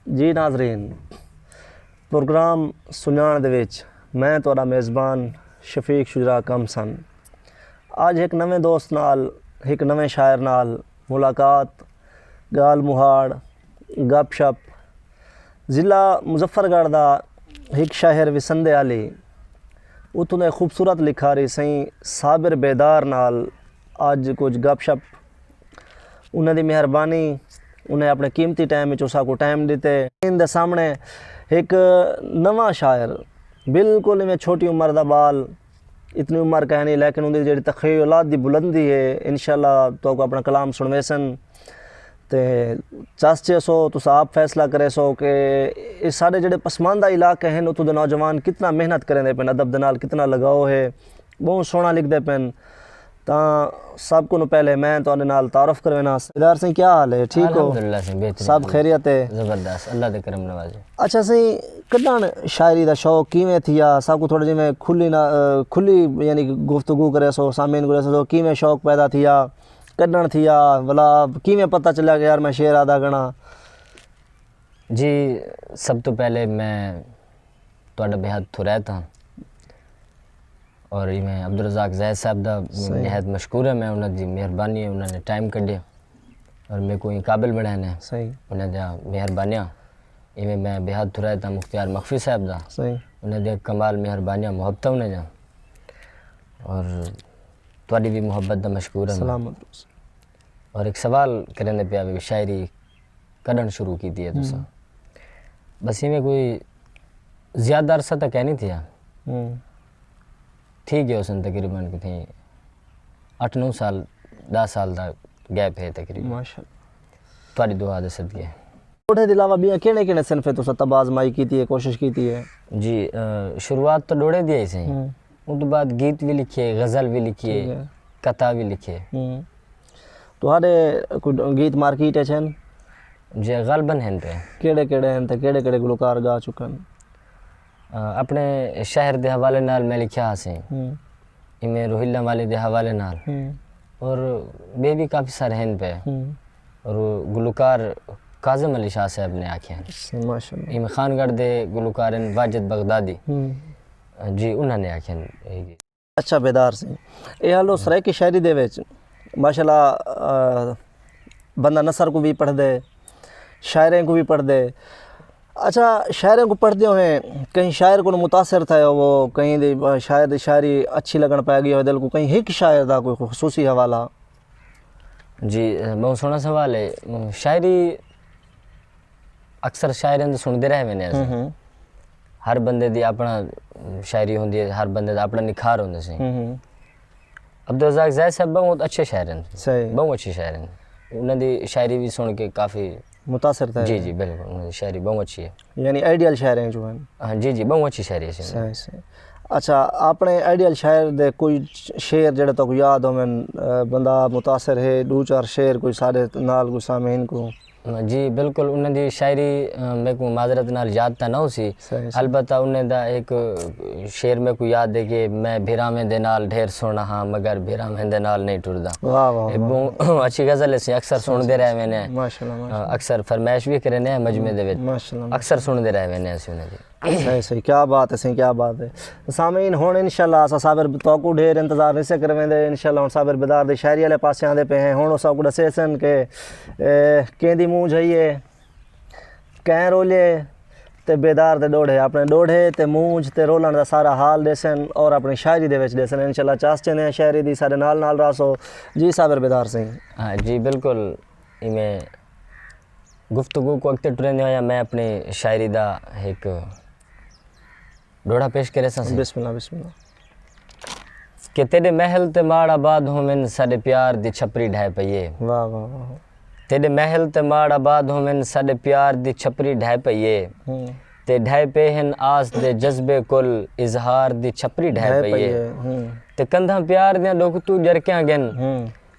जी नाज़रीन, प्रोग्राम सुनाण दे विच मैं तुहाडा मेज़बान शफीक शुजरा कम सन। अज एक नवे दोस्त नाल, एक नवे शायर नाल मुलाकात, गाल मुहाड़, गपशप। ज़िला मुजफ्फरगढ़ दा एक शहर विसंदे आली, उत्थों दे खूबसूरत लिखारी सही साबिर बेदार नाल अज कुछ गपशप। उन्हें दी मेहरबानी, उन्हें अपने कीमती टाइम में उसा को टाइम दिते। इन दे सामने एक नवा शायर, बिल्कुल में छोटी उम्र दा बाल, इतनी उम्र का है नहीं, लेकिन उनकी जी तख़य्युलात दी बुलंदी है। इंशाअल्लाह तो को अपना कलाम सुनवे सन ते चाचे सो तुस आप फैसला करे सो कि इस साढ़े जेडे पसमानदा इलाके हैं उत्थों दे नौजवान कितना मेहनत करेंदे पेन, अदब दे नाल कितना लगाओ है, बहुत सोहना लिखते पेन। तो सब को पहले मैं तो नाल तारुफ करवेना। इदार सिंह क्या हाल है? ठीक हो? अल्हम्दुलिल्लाह सिंह बेहतरीन, सब खैरियत है? ज़बरदस्त, अल्लाह दे करम नवाज़े। अच्छा सिंह, कदण शायरी दा शौक किवें थिया? सब को थोड़ा जिवें खुली यानी गुफ्तगू करे सो सामीन करे सो किवें शौक पैदा थिया, कदण थिया, भला किवें पता चला कि यार मैं शेर आदा गणा? जी सब तो पहले मैं तुहाडा बेहद थुरैत हाँ और मैं अब्दुल रज़ाक ज़ैद साहब दा निहायत मशकूर है। मैं उन्होंने मेहरबानी है, उन्होंने टाइम कढ़िया और मेरे को काबिल बनाया है। सही उन्हें मेहरबानियाँ इवें मैं बेहद थुरैत हाँ मुख्तियार मखफी साहब दा। सही उन्हें कमाल मेहरबानियाँ मोहब्बत उन्हें जा और तुहाडी भी मोहब्बत दा मशकूर है। सलामत। और एक सवाल करने पे आवे शायरी कढ़न शुरू की थी तुसा? बस इवें कोई ज़्यादा अरसा तक है नहीं थिया, ठीक है उसने तकरीबन कि 8-9 साल 10 साल का गैप है तकरीबन। माशाअल्लाह, तुहाडी दुआ दे सदके। डोड़े दे अलावा भी केड़े केड़े सिनफे तुसा तब आजमाई की थी, कोशिश की थी है? जी शुरुआत तो डोड़े दी से, उस बाद गीत भी लिखे, गज़ल भी लिखी, कथा भी लिखे। तुहाडे कोई गीत मार्केट है छन? जी गलबन हैं पे केड़े केड़े हैं ते केड़े केड़े गुलकार गा चुकन? अपने शहर दे हवाले नाल मैं लिखा से, इमें रोहिल्ला वाले दे हवाले नाल और बे भी काफ़ी सारे हैं पे। और गुलकार काज़िम अली शाह साहब ने आखे हैं। माशाअल्लाह। इमें खानगढ़ दे गुलकार हैं वाजिद बगदादी, जी उन्होंने आखे हैं। अच्छा बेदार सिंह, ये हालो सराय की शायरी दे विच माशाअल्लाह बंदा नसर को भी पढ़ दे, शायरें को भी पढ़ दे। अच्छा शायरों को पढ़ते हुए कहीं शायर को मुतासर था वो, कहीं शायर शायरी अच्छी लगन पाएगी हो दिल को, कहीं एक शायर का कोई खुसूसी हवाला? जी बहुत सोहना सवाल है। शायरी अक्सर शायरें तो सुनते रहे मैंने, हर बंदे दी अपना शायरी होंदी है, हर बंदे दा अपना निखार होंदा सी। अब्दुल रज़ाक ज़ैद साहब बहुत अच्छे शायर हैं, सही, बहुत अच्छी शायर हैं। उन्होंने दी शायरी भी सुन के काफ़ी मुतासर था। जी जी बिल्कुल, उनकी शायरी बहुत अच्छी है, यानी आइडियल शायर हैं जो हैं। हाँ जी जी बहुत अच्छी शायरी है। सही सही। अच्छा अपने आइडियल शायर दे कोई शेर जेड़ा तो याद हो मैं बंदा मुतासर है, 2-4 शेर कोई सारे नाल कोई सामीन को? जी बिल्कुल, उन्होंने शायरी मेरे को माजरत नाल याद तो ना उसी, अलबत्ता उन्हें दा एक शेर मेरे को याद है कि मैं भिरामें दे नाल ढेर सोना हाँ मगर भिरामें दे नाल नहीं टुरदा। वाह वाह, बहुत अच्छी गज़ल है, अक्सर सुनते रहे मैंने। माशाल्लाह, अक्सर फरमाइश भी करे ने मजमे दे विच, माशाल्लाह अक्सर सुनते रहे मैंने ऐसे उन्हें। सही सही, क्या बात है सही, क्या बात है। सामीन हुण इंशाअल्लाह असा साबिर तोकू ढेर इंतजार नहीं से करवेंदे। इंशाअल्लाह हुण साबिर बेदार दी शायरी वाले पासे आंदे पे हैं। हुण उसा को दसे सन के केंदी मूंह जाइए कै रोले ते बेदार दे डोढ़े, अपने डोढ़े ते मूंज ते रोलन दा सारा हाल देसन और अपनी शायरी दे विच देसन। इंशाअल्लाह चास चने शायरी दी सारे नाल नाल रासो। जी साबिर बेदार सिंह। हाँ जी बिल्कुल, इमें गुफ्तगू को अगते टुरेंदे होया मैं अपनी शायरी दा एक डोड़ा पेश करे सा। बिस्मिल्लाह बिस्मिल्लाह। कि तेरे महल ते माड़ आबाद हो मैन साडे प्यार दी छपरी ढह पईए। वाह वाह वाह। तेरे महल ते माड़ आबाद हो मैन साडे प्यार दी छपरी ढह पईए, ते ढह पे हन आस दे जज्बे कुल इजहार दी छपरी ढह पईए, ते कंधा प्यार दियां डुक तू जरकियां गन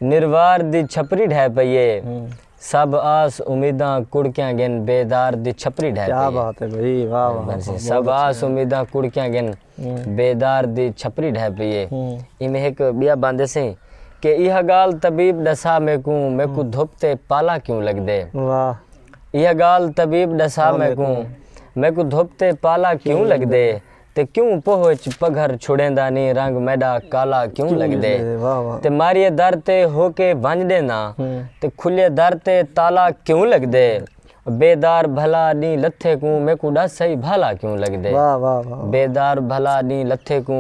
निर्वार दी छपरी ढह पईए, सब आस उम्मीदां कुड़कियां गन बेदार दी छपरी ढह पईए। क्या बात है भाई, वाह वाह। सब आस उम्मीदां कुड़कियां गन बेदार दी छपरी ढह पईए। इमें एक बिया बांधे से कि यह गाल तबीब दसा मेकू धुप ते पाला क्यों लग दे। वाह। यह गाल तबीब दसा मैं को धोपते पाला क्यों लग दे ते क्यों पहुँच पघर छुड़ेंदा नी रंग मैडा काला क्यों लग दे ते मारिए दर ते होके भंज देना ते खुले दर ते ताला क्यों लग दे बेदार भला नी लथे को मैं को डस सही भाला क्यों लग दे बेदार भला नी लथे को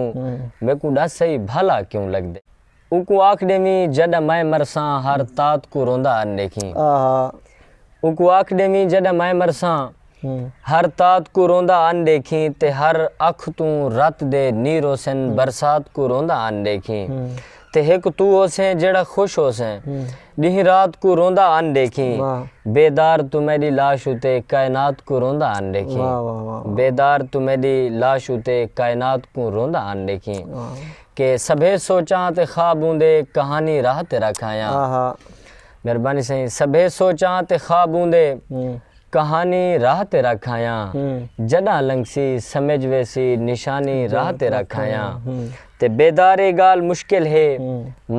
मैं को डस सही भाला क्यों लग दे उको आखड़े में जड मैं मरसा हर तात को रोंदा अन देखी उको आखड़े में जड मैं मरसा हर तात को रोंदा अन देखी ते हर अख तू रत दे नी रोशन बरसात को रोंदा अन देखी ते एक तू होसे जेड़ा खुश होसे दी रात को रोंदा अन देखी बेदार तू मेरी लाश उते कायनात को रोंदा अन देखी बेदार तू मेरी लाश उते कायनात को रोंदा अन देखी के सभे सोचा ते ख्वाब ऊंदे कहानी राह ते रखाया मेहरबानी सही सभे सोचा ते ख्वाब ऊंदे कहानी राह ते रखाया जड़ा लंगसी समझ वैसी निशानी राह ते रखाया ते बेदारे गाल मुश्किल है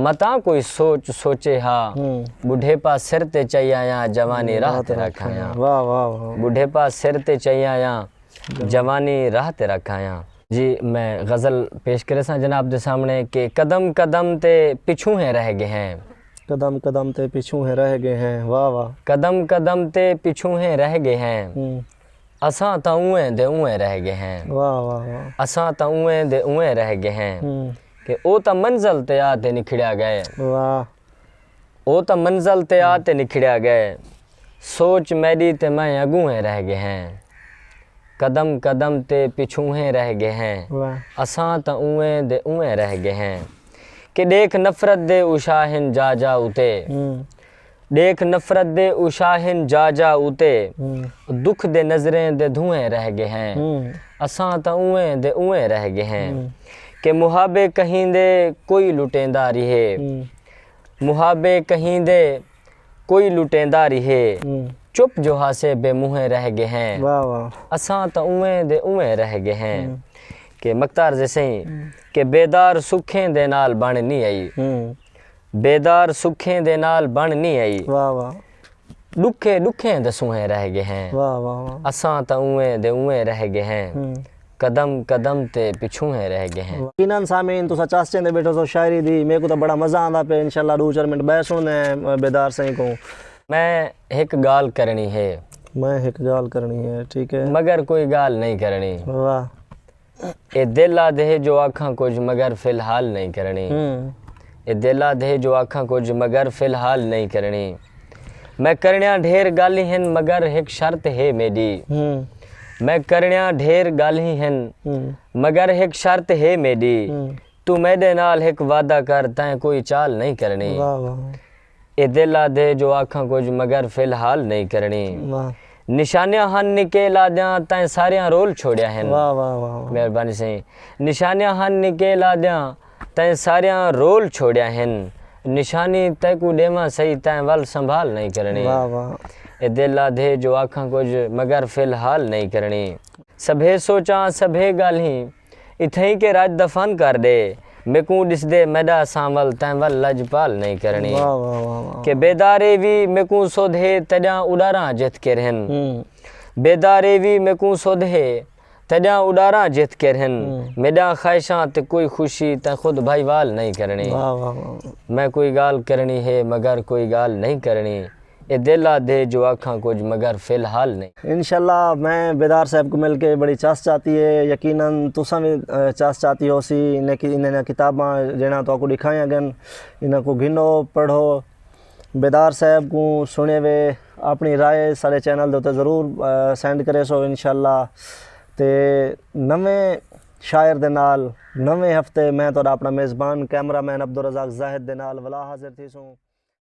मता कोई सोच सोचे हा बूढ़े पास सिर ते चाहिया जवानी राह ते रखाया बूढ़े पास सिर ते चाहिया जवानी राह ते रखाया। जी मैं गज़ल पेश करे सा जनाब दे सामने के कदम कदम ते पिछू है रह गए हैं कदम कदम ते पिछू है रह गए हैं वाह वाह कदम कदम ते पिछू है रह गए हैं असां त उएं दे उएं रह गए हैं वाह वाह वाह असां त उएं दे उएं रह गए हैं कि ओ त मंजिल ते आ ते निखड़िया गए वाह ओ त मंजिल ते आ ते निखड़िया गए सोच मेरी ते मैं अगूं रह गए हैं कदम कदम ते पिछू है रह गए हैं असां त उएं दे उएं रह गए हैं कि देख नफरत दे उशाहिन जा जा उते देख नफरत दे उशाहिन जा जा उते दुख दे नजरें दे धुएं रह गए हैं असां त उएं दे उएं रह गए हैं कि मुहाबे कहीं दे कोई लुटेंदा रिहे मुहाबे कहीं दे कोई लुटेंदा रिहे चुप जो हासे बेमुहे रह गए हैं असां त उएं दे उएं रह गए हैं कि मख्तार जैसे ही कि बेदार सुखें दे नाल बन नहीं आई बेदार सुखें दे नाल बन नहीं आई दुखे दुखे दसूहे रह गए हैं असां त उएं दे उएं रह गए हैं कदम कदम ते पिछू है रह गए हैं। यकीनन सामीन तुसा चास्ते दे बैठो सो शायरी दी मेरे को तो बड़ा मजा आंदा पे इंशाल्लाह 2-4 मिनट बैठ सुनने बेदार सही को मैं एक गाल करनी है मैं एक गाल करनी है ठीक है मगर कोई गाल नहीं करनी वाह ए दिला दे जो आँखा कुछ मगर फिलहाल नहीं करनी ए दिला दे जो आँखा कुछ मगर फिलहाल नहीं करनी मैं करनिया ढेर गाली हैं मगर एक शर्त है मेरी मैं करनिया ढेर गाली हैं मगर एक शर्त है मेरी तू मेरे नाल एक वादा कर तैं कोई चाल नहीं करनी ए दिला दे जो आँखा कुछ मगर फिलहाल नहीं करनी निशानियां हन निके लाद्या तैं सारियां रोल छोड़िया हैं मेहरबानी से निशानियां हन निके लाद्या तैं सारियां रोल छोड़िया हैं निशानी तय को डेमा सही तैं वल संभाल नहीं करनी ए दिला दे जो आँखा कुछ मगर फिलहाल नहीं करनी सभे सोचा सभे गाली इथई के राज दफन कर दे मेकू दिस दे मैडा सांवल तैं वल लजपाल नहीं करनी के बेदारे भी मेकू सोधे तॾा उड़ारा जित के रहन बेदारे भी मेकू सोधे तॾा उड़ारा जित के रहन मेडा ख्वाहिशां ते कोई खुशी तैं खुद भाईवाल नहीं करनी मैं कोई गाल करनी है मगर कोई गाल नहीं करनी ए दिला दे जो आँखा कुछ मगर फिलहाल नहीं। इंशाल्लाह मैं बेदार साहब को मिल के बड़ी चास चाहती है यकीनन तुसा भी चास चाहती हो सी इन्हें किताबां जेना तो आपको दिखाया गन इन्हें को गिनो पढ़ो बेदार साहब को सुने वे अपनी राय सारे चैनल दे ज़रूर सेंड करे सो इंशाल्लाह ते नवें शायर दे नाल नवें हफ्ते मैं तो अपना मेज़बान कैमरामैन अब्दुल रज़ाक ज़ाहिद दे नाल वला हाजिर थी सूँ।